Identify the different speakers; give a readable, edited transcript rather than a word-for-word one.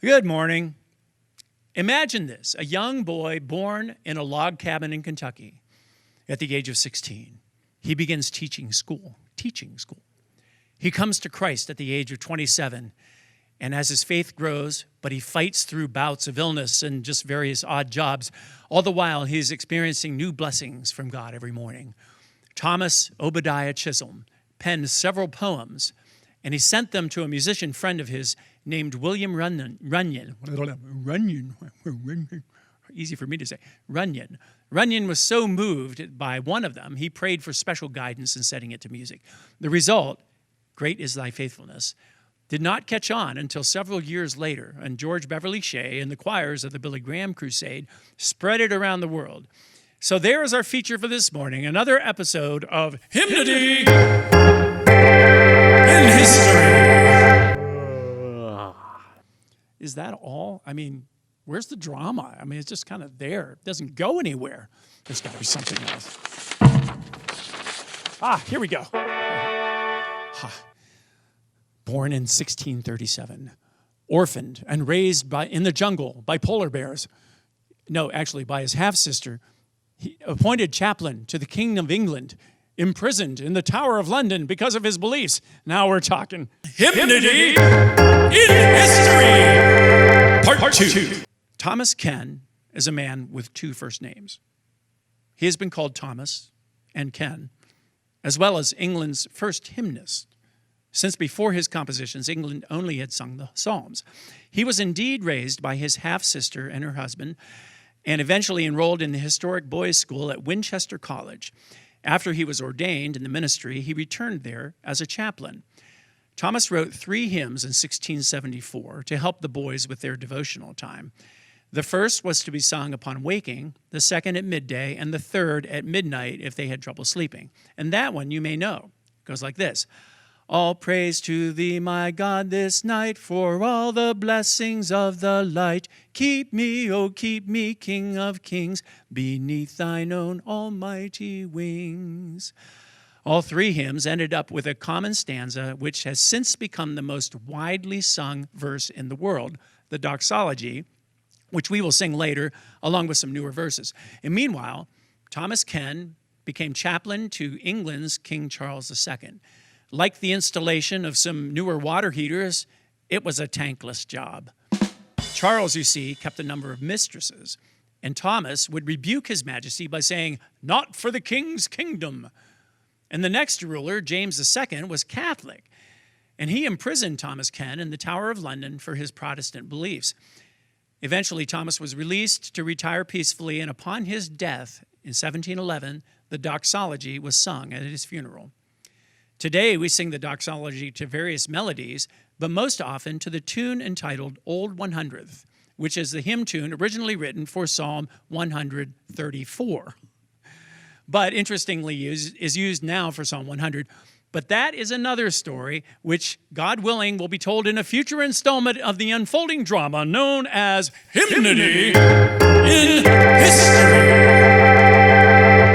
Speaker 1: Good morning. Imagine this, a young boy born in a log cabin in Kentucky at the age of 16. He begins teaching school. He comes to Christ at the age of 27, and as his faith grows, but he fights through bouts of illness and just various odd jobs. All the while, he's experiencing new blessings from God every morning. Thomas Obadiah Chisholm penned several poems, and he sent them to a musician friend of his named William Runyon. Easy for me to say. Runyon. Runyon was so moved by one of them, he prayed for special guidance in setting it to music. The result, Great Is Thy Faithfulness, did not catch on until several years later, and George Beverly Shea and the choirs of the Billy Graham Crusade spread it around the world. So there is our feature for this morning, another episode of Hymnody in History. Is that all? I mean, where's the drama? I mean, it's just kind of there. It doesn't go anywhere. There's got to be something else. Here we go. Born in 1637, orphaned and raised in the jungle by polar bears. No, actually, by his half-sister. He appointed chaplain to the King of England, imprisoned in the Tower of London because of his beliefs. Now we're talking Hymnody in History, Part 2. Thomas Ken is a man with two first names. He has been called Thomas and Ken, as well as England's first hymnist. Since before his compositions, England only had sung the Psalms. He was indeed raised by his half-sister and her husband, and eventually enrolled in the historic boys' school at Winchester College. After he was ordained in the ministry, he returned there as a chaplain. Thomas wrote 3 hymns in 1674 to help the boys with their devotional time. The first was to be sung upon waking, the second at midday, and the third at midnight if they had trouble sleeping. And that one you may know. It goes like this. All praise to thee, my God, this night, for all the blessings of the light. Keep me, oh, keep me, King of kings, beneath thine own almighty wings. All 3 hymns ended up with a common stanza, which has since become the most widely sung verse in the world, the doxology, which we will sing later, along with some newer verses. And meanwhile, Thomas Ken became chaplain to England's King Charles II. Like the installation of some newer water heaters, it was a tankless job. Charles, you see, kept a number of mistresses, and Thomas would rebuke his majesty by saying, "Not for the king's kingdom." And the next ruler, James II, was Catholic, and he imprisoned Thomas Ken in the Tower of London for his Protestant beliefs. Eventually, Thomas was released to retire peacefully, and upon his death in 1711, the doxology was sung at his funeral. Today, we sing the doxology to various melodies, but most often to the tune entitled Old 100th, which is the hymn tune originally written for Psalm 134. But interestingly is used now for Psalm 100. But that is another story, which, God willing, will be told in a future installment of the unfolding drama known as Hymnody in History.